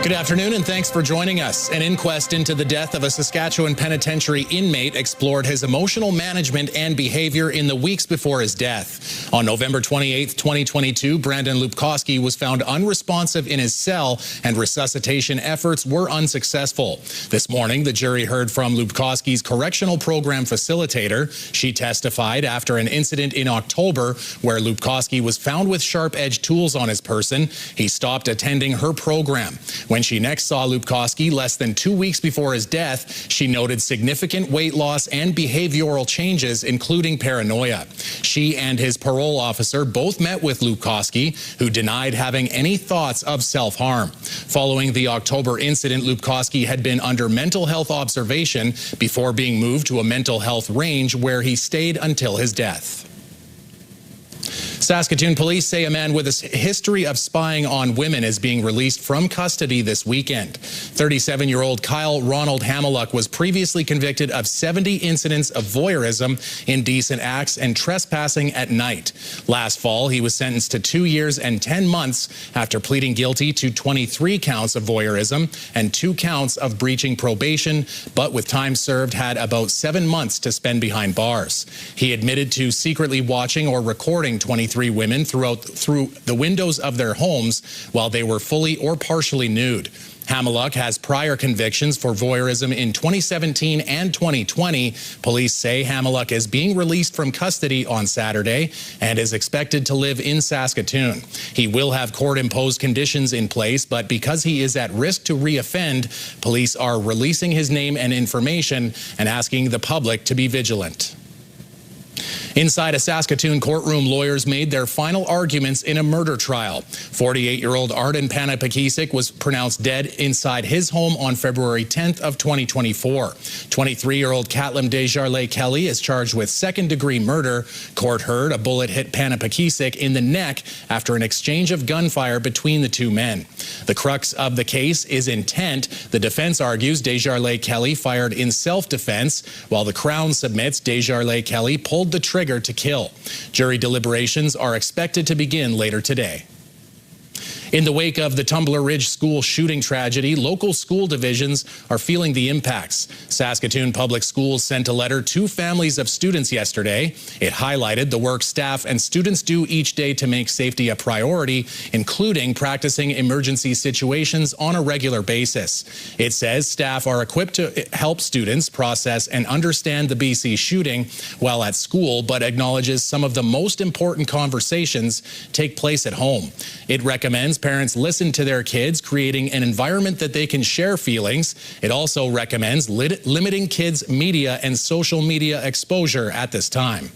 Good afternoon, and thanks for joining us. An inquest into the death of a Saskatchewan penitentiary inmate explored his emotional management and behavior in the weeks before his death. On November 28, 2022, Brandon Lupkowski was found unresponsive in his cell, and resuscitation efforts were unsuccessful. This morning, the jury heard from Lupkowski's correctional program facilitator. She testified after an incident in October where Lupkowski was found with sharp-edged tools on his person. He stopped attending her program. When she next saw Lupkowski less than 2 weeks before his death, she noted significant weight loss and behavioral changes, including paranoia. She and his parole officer both met with Lupkowski, who denied having any thoughts of self-harm. Following the October incident, Lupkowski had been under mental health observation before being moved to a mental health range where he stayed until his death. Saskatoon police say a man with a history of spying on women is being released from custody this weekend. 37-year-old Kyle Ronald Hamiluk was previously convicted of 70 incidents of voyeurism, indecent acts, and trespassing at night. Last fall, he was sentenced to 2 years and 10 months after pleading guilty to 23 counts of voyeurism and 2 counts of breaching probation, but with time served had about 7 months to spend behind bars. He admitted to secretly watching or recording 23 women through the windows of their homes while they were fully or partially nude. Hamiluk has prior convictions for voyeurism in 2017 and 2020. Police say Hamiluk is being released from custody on Saturday and is expected to live in Saskatoon. He will have court-imposed conditions in place, but because he is at risk to re-offend, police are releasing his name and information and asking the public to be vigilant. Inside a Saskatoon courtroom, lawyers made their final arguments in a murder trial. 48-year-old Arden Panapakisik was pronounced dead inside his home on February 10th of 2024. 23-year-old Catlin Desjardins Kelly is charged with second-degree murder. Court heard a bullet hit Panapakisik in the neck after an exchange of gunfire between the two men. The crux of the case is intent. The defense argues Desjardins Kelly fired in self-defense, while the Crown submits Desjardins Kelly pulled the trigger to kill. Jury deliberations are expected to begin later today. In the wake of the Tumbler Ridge school shooting tragedy, local school divisions are feeling the impacts. Saskatoon Public Schools sent a letter to families of students yesterday. It highlighted the work staff and students do each day to make safety a priority, including practicing emergency situations on a regular basis. It says staff are equipped to help students process and understand the BC shooting while at school, but acknowledges some of the most important conversations take place at home. It recommends parents listen to their kids, creating an environment that they can share feelings. It also recommends limiting kids' media and social media exposure at this time.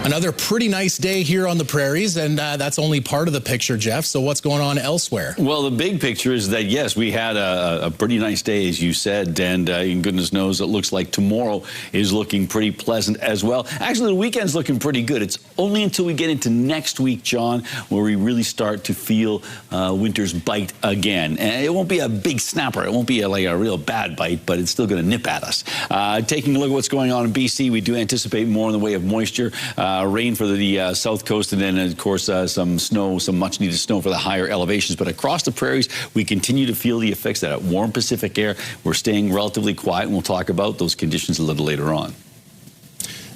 Another pretty nice day here on the prairies, and that's only part of the picture, Jeff. So what's going on elsewhere? Well, the big picture is that, yes, we had a pretty nice day, as you said, and goodness knows it looks like tomorrow is looking pretty pleasant as well. Actually, the weekend's looking pretty good. It's only until we get into next week, John, where we really start to feel winter's bite again. And it won't be a big snapper. It won't be like a real bad bite, but it's still going to nip at us. Taking a look at what's going on in BC, we do anticipate more in the way of moisture. Rain for the south coast, and then, of course, some snow, some much-needed snow for the higher elevations. But across the prairies, we continue to feel the effects of that warm Pacific air. We're staying relatively quiet, and we'll talk about those conditions a little later on.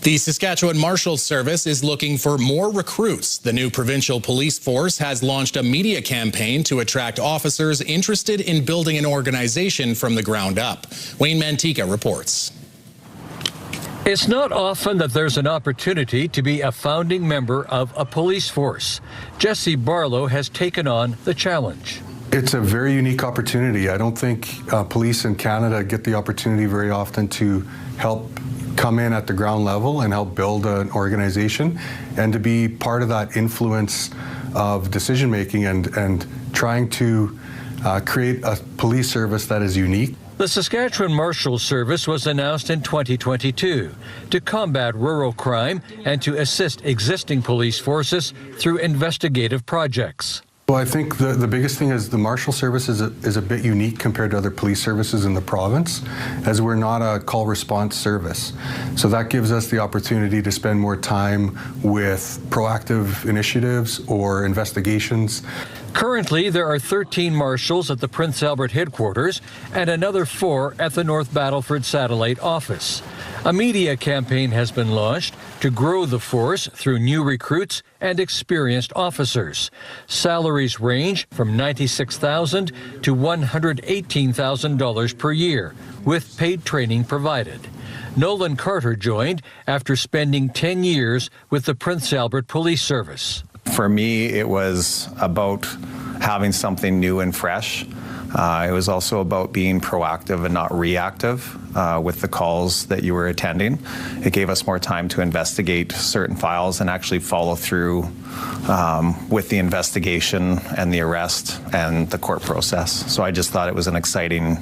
The Saskatchewan Marshals Service is looking for more recruits. The new provincial police force has launched a media campaign to attract officers interested in building an organization from the ground up. Wayne Mantika reports. It's not often that there's an opportunity to be a founding member of a police force. Jesse Barlow has taken on the challenge. It's a very unique opportunity. I don't think police in Canada get the opportunity very often to help come in at the ground level and help build an organization and to be part of that influence of decision making and trying to create a police service that is unique. The Saskatchewan Marshals Service was announced in 2022 to combat rural crime and to assist existing police forces through investigative projects. Well, I think the biggest thing is the Marshal Service is a bit unique compared to other police services in the province, as we're not a call response service. So that gives us the opportunity to spend more time with proactive initiatives or investigations. Currently, there are 13 marshals at the Prince Albert headquarters and another 4 at the North Battleford Satellite Office. A media campaign has been launched to grow the force through new recruits and experienced officers. Salaries range from $96,000 to $118,000 per year, with paid training provided. Nolan Carter joined after spending 10 years with the Prince Albert Police Service. For me, it was about having something new and fresh. It was also about being proactive and not reactive with the calls that you were attending. It gave us more time to investigate certain files and actually follow through with the investigation and the arrest and the court process. So I just thought it was an exciting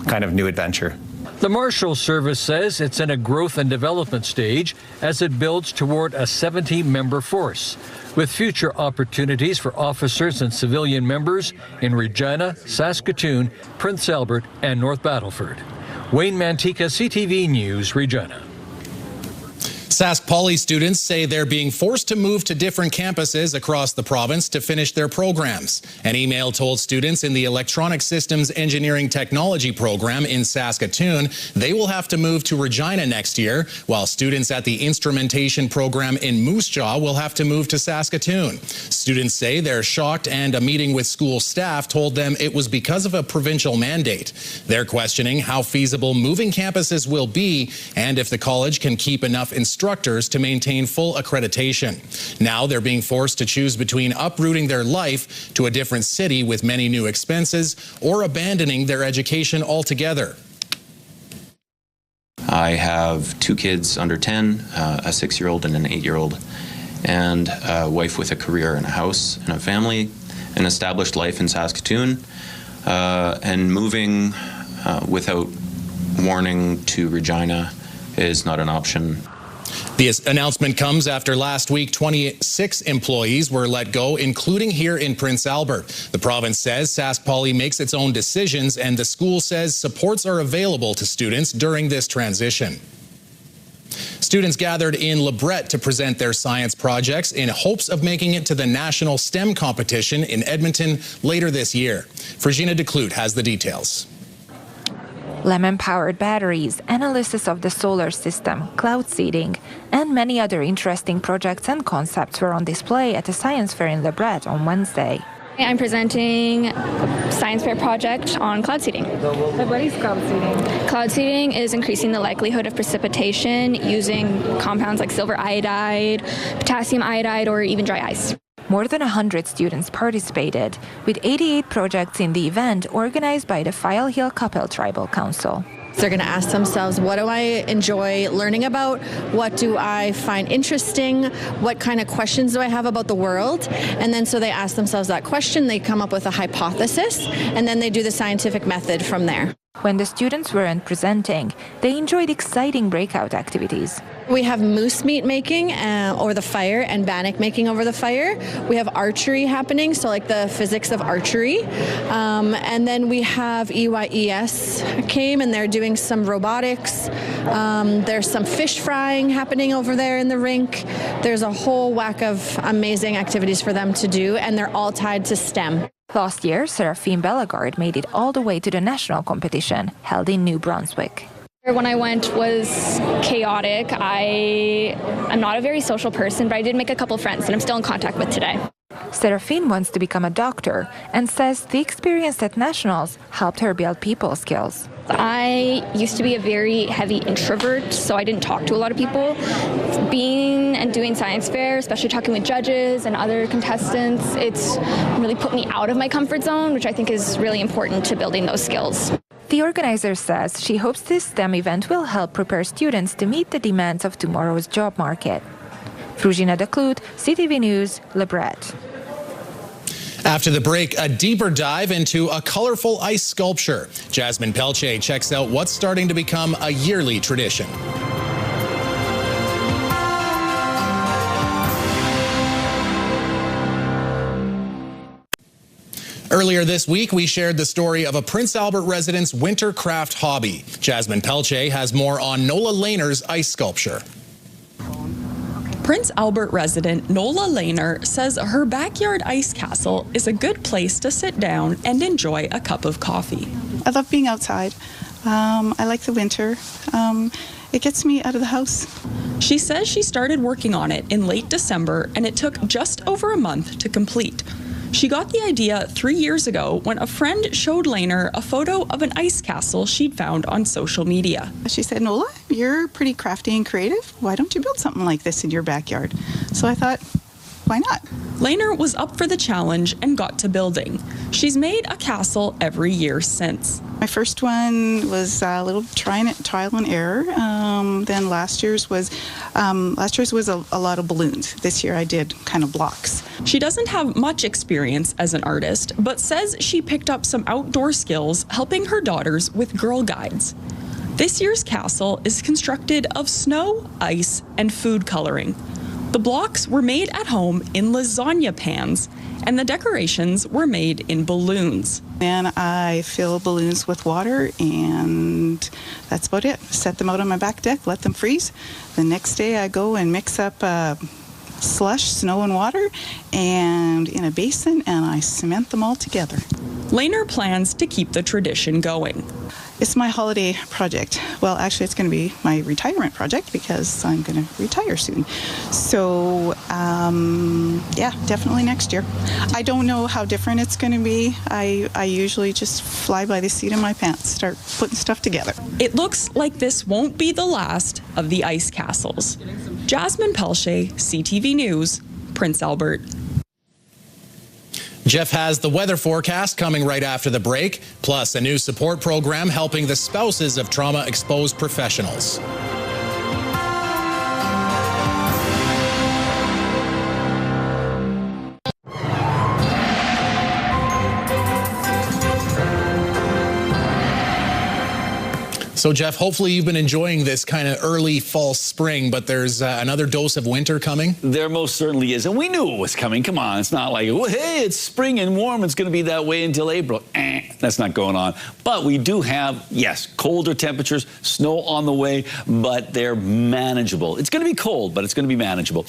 kind of new adventure. The Marshal Service says it's in a growth and development stage as it builds toward a 70-member force, with future opportunities for officers and civilian members in Regina, Saskatoon, Prince Albert, and North Battleford. Wayne Mantika, CTV News, Regina. Sask Poly students say they're being forced to move to different campuses across the province to finish their programs. An email told students in the Electronic Systems Engineering Technology program in Saskatoon they will have to move to Regina next year, while students at the Instrumentation program in Moose Jaw will have to move to Saskatoon. Students say they're shocked, and a meeting with school staff told them it was because of a provincial mandate. They're questioning how feasible moving campuses will be and if the college can keep enough instructors to maintain full accreditation. Now they're being forced to choose between uprooting their life to a different city with many new expenses or abandoning their education altogether. I have 2 kids under 10, a 6-year-old and an 8-year-old, and a wife with a career and a house and a family, an established life in Saskatoon, and moving without warning to Regina is not an option. The announcement comes after last week 26 employees were let go, including here in Prince Albert. The province says Sask Poly makes its own decisions, and the school says supports are available to students during this transition. Students gathered in Lebret to present their science projects in hopes of making it to the National STEM competition in Edmonton later this year. Virginia Declute has the details. Lemon-powered batteries, analysis of the solar system, cloud seeding, and many other interesting projects and concepts were on display at a science fair in Lebret on Wednesday. I'm presenting a science fair project on cloud seeding. What is cloud seeding? Cloud seeding is increasing the likelihood of precipitation using compounds like silver iodide, potassium iodide, or even dry ice. More than 100 students participated, with 88 projects in the event organized by the File Hill Capel Tribal Council. They're going to ask themselves, what do I enjoy learning about? What do I find interesting? What kind of questions do I have about the world? And then so they ask themselves that question, they come up with a hypothesis, and then they do the scientific method from there. When the students weren't presenting, they enjoyed exciting breakout activities. We have moose meat making over the fire and bannock making over the fire. We have archery happening, so like the physics of archery. And then we have EYES came and they're doing some robotics. There's some fish frying happening over there in the rink. There's a whole whack of amazing activities for them to do, and they're all tied to STEM. Last year, Seraphine Bellegarde made it all the way to the national competition held in New Brunswick. When I went was chaotic. I'm not a very social person, but I did make a couple friends that I'm still in contact with today. Seraphine wants to become a doctor and says the experience at nationals helped her build people skills. I used to be a very heavy introvert, so I didn't talk to a lot of people. Being and doing science fair, especially talking with judges and other contestants, it's really put me out of my comfort zone, which I think is really important to building those skills. The organizer says she hopes this STEM event will help prepare students to meet the demands of tomorrow's job market. Virginia Declute, CTV News, Lebret. After the break, a deeper dive into a colorful ice sculpture. Jasmine Pelche checks out what's starting to become a yearly tradition. Earlier this week, we shared the story of a Prince Albert resident's winter craft hobby. Jasmine Pelche has more on Nola Lehner's ice sculpture. Prince Albert resident Nola Lehner says her backyard ice castle is a good place to sit down and enjoy a cup of coffee. I love being outside. I like the winter. It gets me out of the house. She says she started working on it in late December and it took just over a month to complete. She got the idea 3 years ago when a friend showed Lehner a photo of an ice castle she'd found on social media. She said, Nola, you're pretty crafty and creative. Why don't you build something like this in your backyard? So I thought, why not? Lehner was up for the challenge and got to building. She's made a castle every year since. My first one was a little trial and error. Then last year's was a lot of balloons. This year I did kind of blocks. She doesn't have much experience as an artist, but says she picked up some outdoor skills helping her daughters with Girl Guides. This year's castle is constructed of snow, ice, and food coloring. The blocks were made at home in lasagna pans, and the decorations were made in balloons. Then I fill balloons with water, and that's about it. Set them out on my back deck, let them freeze. The next day I go and mix up slush, snow and water, and in a basin, and I cement them all together. Lehner plans to keep the tradition going. It's my holiday project. Well, actually, it's going to be my retirement project because I'm going to retire soon. So, yeah, definitely next year. I don't know how different it's going to be. I usually just fly by the seat of my pants, start putting stuff together. It looks like this won't be the last of the ice castles. Jasmine Pelche, CTV News, Prince Albert. Jeff has the weather forecast coming right after the break, plus a new support program helping the spouses of trauma-exposed professionals. So, Jeff, hopefully you've been enjoying this kind of early fall spring, but there's another dose of winter coming. There most certainly is, and we knew it was coming. Come on, it's not like, well, hey, it's spring and warm. It's going to be that way until April. That's not going on. But we do have, yes, colder temperatures, snow on the way, but they're manageable. It's going to be cold, but it's going to be manageable.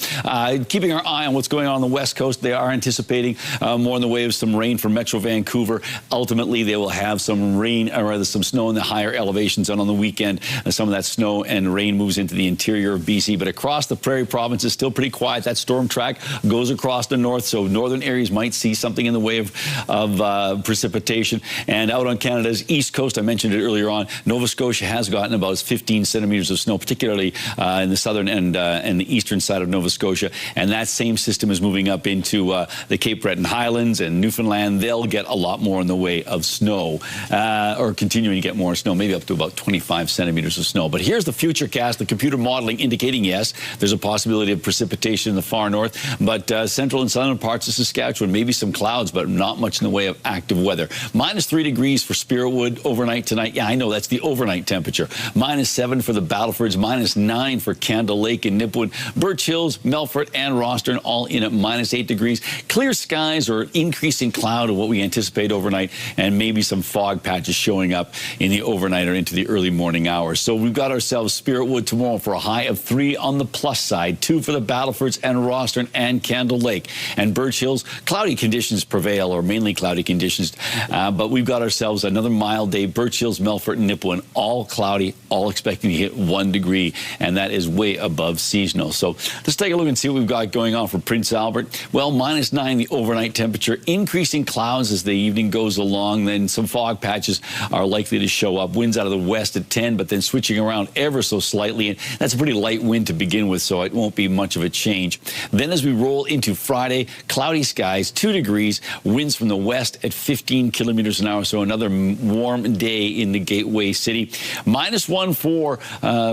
Keeping our eye on what's going on the West Coast, they are anticipating more in the way of some rain for Metro Vancouver. Ultimately, they will have some rain, or rather some snow in the higher elevations, and on the weekend, some of that snow and rain moves into the interior of BC. But across the Prairie Province is still pretty quiet. That storm track goes across the north, so northern areas might see something in the way of precipitation. And out on Canada's east coast, I mentioned it earlier on, Nova Scotia has gotten about 15 centimeters of snow, particularly in the southern and the eastern side of Nova Scotia. And that same system is moving up into the Cape Breton Highlands and Newfoundland. They'll get a lot more in the way of snow, or continuing to get more snow, maybe up to about 25 centimeters of snow. But here's the futurecast, the computer modeling indicating, yes, there's a possibility of precipitation in the far north, but central and southern parts of Saskatchewan, maybe some clouds, but not much in the way of active weather. -3 degrees for Spiritwood overnight tonight. Yeah, I know, that's the overnight temperature. -7 for the Battlefords, -9 for Candle Lake and Nipwood. Birch Hills, Melfort, and Rostern all in at -8 degrees. Clear skies or increasing cloud of what we anticipate overnight, and maybe some fog patches showing up in the overnight or into the early morning hours. So we've got ourselves Spiritwood tomorrow for a high of 3 on the plus side, 2 for the Battlefords and Rostern and Candle Lake. And Birch Hills, cloudy conditions prevail, or mainly cloudy conditions, but we've got ourselves another mild day. Birch Hills, Melfort, and Nipawin, all cloudy, all expecting to hit 1 degree, and that is way above seasonal. So let's take a look and see what we've got going on for Prince Albert. Well, -9 the overnight temperature, increasing clouds as the evening goes along, then some fog patches are likely to show up. Winds out of the west at 10, but then switching around ever so slightly, and that's a pretty light wind to begin with, so it won't be much of a change. Then as we roll into Friday, cloudy skies, 2 degrees, winds from the west at 15 kilometers an hour, so another warm day in the Gateway City. -1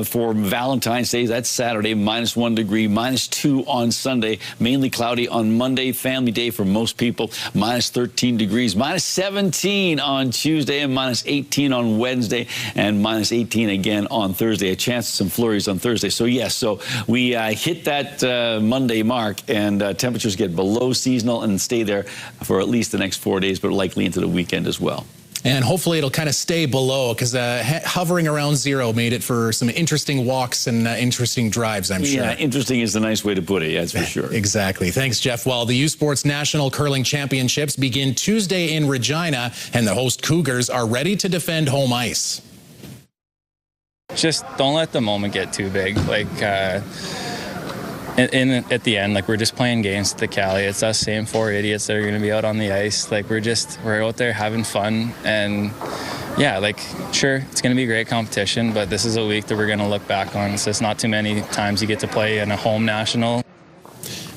for Valentine's Day, that's Saturday, -1 degree, -2 on Sunday, mainly cloudy on Monday, family day for most people, -13 degrees, -17 on Tuesday, and -18 on Wednesday, and minus 18 again on Thursday. A chance of some flurries on Thursday. So yes, so we hit that Monday mark, and temperatures get below seasonal and stay there for at least the next 4 days, but likely into the weekend as well. And hopefully it'll kind of stay below, because hovering around zero made it for some interesting walks and interesting drives, I'm sure. Yeah, interesting is the nice way to put it, that's for sure. Exactly. Thanks, Jeff. Well, the U Sports National Curling Championships begin Tuesday in Regina, and the host Cougars are ready to defend home ice. Just don't let the moment get too big. Like, at the end, like, we're just playing games at the Cali. It's us same four idiots that are going to be out on the ice. Like, we're out there having fun. And yeah, like, sure, it's going to be a great competition, but this is a week that we're going to look back on. So it's not too many times you get to play in a home national.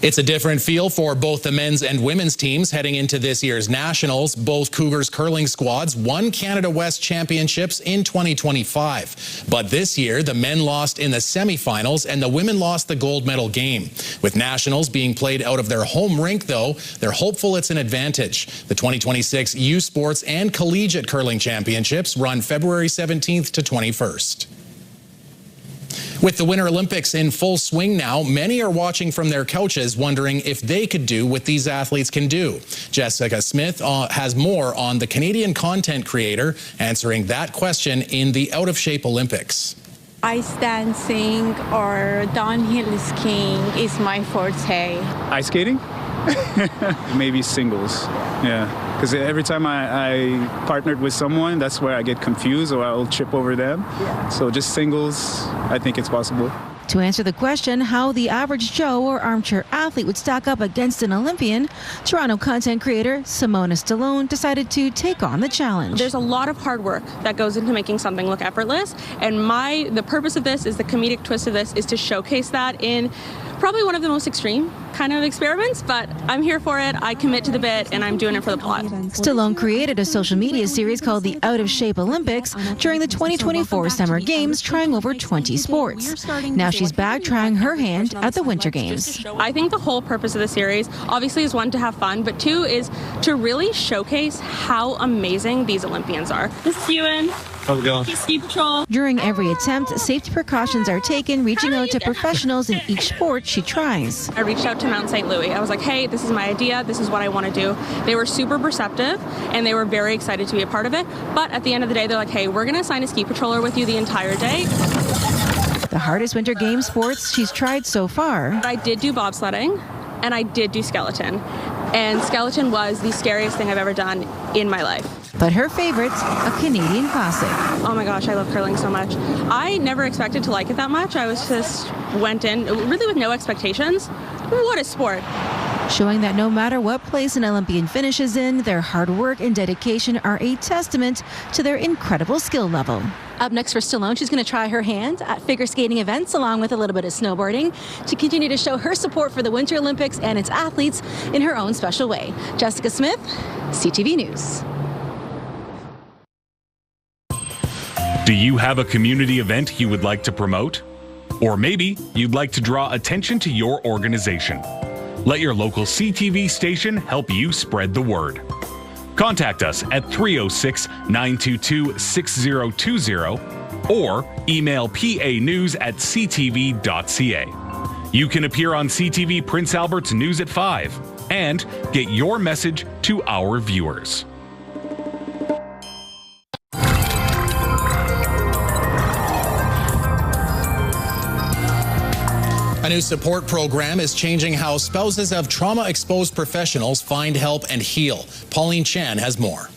It's a different feel for both the men's and women's teams heading into this year's Nationals. Both Cougars curling squads won Canada West Championships in 2025. But this year, the men lost in the semifinals and the women lost the gold medal game. With Nationals being played out of their home rink, though, they're hopeful it's an advantage. The 2026 U Sports and Collegiate Curling Championships run February 17th to 21st. With the Winter Olympics in full swing now, many are watching from their couches wondering if they could do what these athletes can do. Jessica Smith has more on the Canadian content creator answering that question in the Out of Shape Olympics. Ice dancing or downhill skiing is my forte. Ice skating? Maybe singles, yeah. Because every time I partnered with someone, that's where I get confused or I'll trip over them. Yeah. So just singles, I think it's possible. To answer the question how the average Joe or armchair athlete would stack up against an Olympian, Toronto content creator Simona Stallone decided to take on the challenge. There's a lot of hard work that goes into making something look effortless, and the purpose of this is the comedic twist of this is to showcase that in probably one of the most extreme kind of experiments, but I'm here for it. I commit to the bit, and I'm doing it for the plot. Stallone created a social media series called the Out of Shape Olympics during the 2024 Summer Games, trying over 20 sports. Now she's back trying her hand at the Winter Games. I think the whole purpose of the series obviously is one, to have fun, but two is to really showcase how amazing these Olympians are. This is Ewan. How's it going? Ski Patrol. During every attempt, safety precautions are taken, reaching out to professionals in each sport she tries. I reached out to Mount St. Louis. I was like, hey, this is my idea. This is what I want to do. They were super receptive, and they were very excited to be a part of it. But at the end of the day, they're like, hey, we're going to assign a ski patroller with you the entire day. The hardest Winter Games sports she's tried so far. I did do bobsledding, and I did do skeleton. And skeleton was the scariest thing I've ever done in my life. But her favorite, a Canadian classic. Oh my gosh, I love curling so much. I never expected to like it that much. I went in really with no expectations. What a sport. Showing that no matter what place an Olympian finishes in, their hard work and dedication are a testament to their incredible skill level. Up next for Stallone, she's going to try her hand at figure skating events along with a little bit of snowboarding to continue to show her support for the Winter Olympics and its athletes in her own special way. Jessica Smith, CTV News. Do you have a community event you would like to promote? Or maybe you'd like to draw attention to your organization. Let your local CTV station help you spread the word. Contact us at 306-922-6020 or email panews@ctv.ca. You can appear on CTV Prince Albert's News at 5 and get your message to our viewers. A new support program is changing how spouses of trauma-exposed professionals find help and heal. Pauline Chan has more.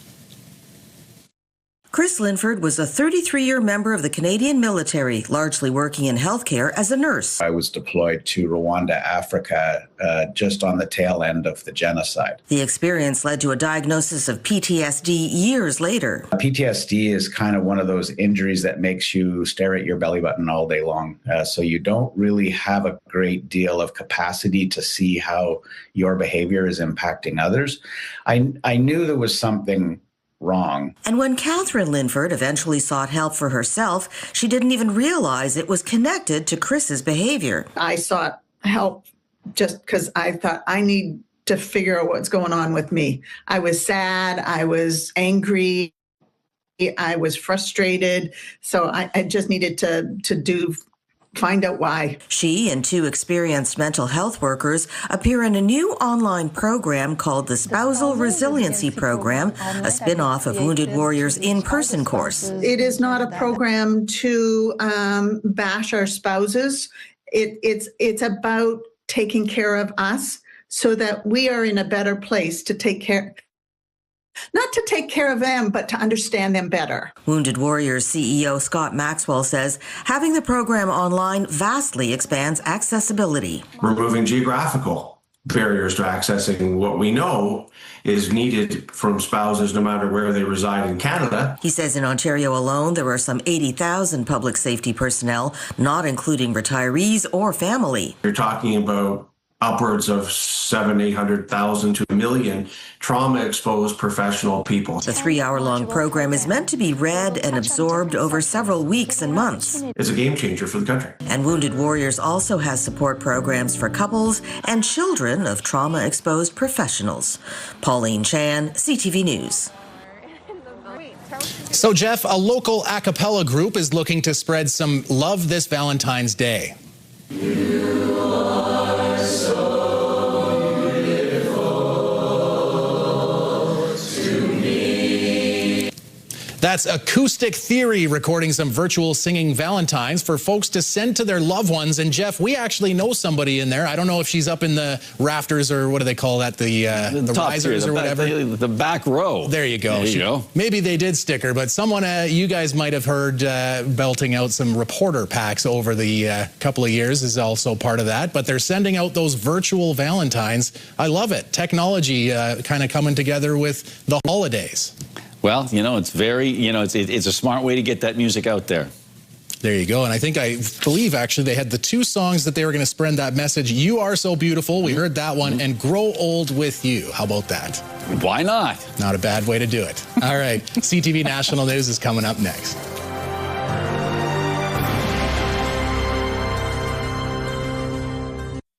Chris Linford was a 33-year member of the Canadian military, largely working in healthcare as a nurse. I was deployed to Rwanda, Africa, just on the tail end of the genocide. The experience led to a diagnosis of PTSD years later. PTSD is kind of one of those injuries that makes you stare at your belly button all day long. So you don't really have a great deal of capacity to see how your behavior is impacting others. I knew there was something wrong. And when Catherine Linford eventually sought help for herself, she didn't even realize it was connected to Chris's behavior. I sought help just because I thought I need to figure out what's going on with me. I was sad. I was angry. I was frustrated. So I just needed to find out why. She and 2 experienced mental health workers appear in a new online program called the Spousal Resiliency Program, a spin-off of Wounded Warriors in-person course. It is not a program to bash our spouses. It's about taking care of us so that we are in a better place to take care, not to take care of them, but to understand them better. Wounded Warriors CEO Scott Maxwell says having the program online vastly expands accessibility. Removing geographical barriers to accessing what we know is needed from spouses no matter where they reside in Canada. He says in Ontario alone, there are some 80,000 public safety personnel, not including retirees or family. You're talking about upwards of 800,000 to 1 million trauma-exposed professional people. The 3-hour-long program is meant to be read and absorbed over several weeks and months. It's a game changer for the country. And Wounded Warriors also has support programs for couples and children of trauma-exposed professionals. Pauline Chan, CTV News. So, Jeff, a local a cappella group is looking to spread some love this Valentine's Day. You are so beautiful to me. That's Acoustic Theory recording some virtual singing Valentines for folks to send to their loved ones. And Jeff, we actually know somebody in there. I don't know if she's up in the rafters or what do they call that? The risers or whatever. The back row. There you go. There you go. Maybe they did stick her, but someone you guys might have heard belting out some reporter packs over the couple of years is also part of that. But they're sending out those virtual Valentines. I love it. Technology kind of coming together with the holidays. Well, it's very, it's a smart way to get that music out there. There you go. And I believe actually they had the 2 songs that they were going to spread that message. You Are So Beautiful. We heard that one. And Grow Old With You. How about that? Why not? Not a bad way to do it. All right. CTV National News is coming up next.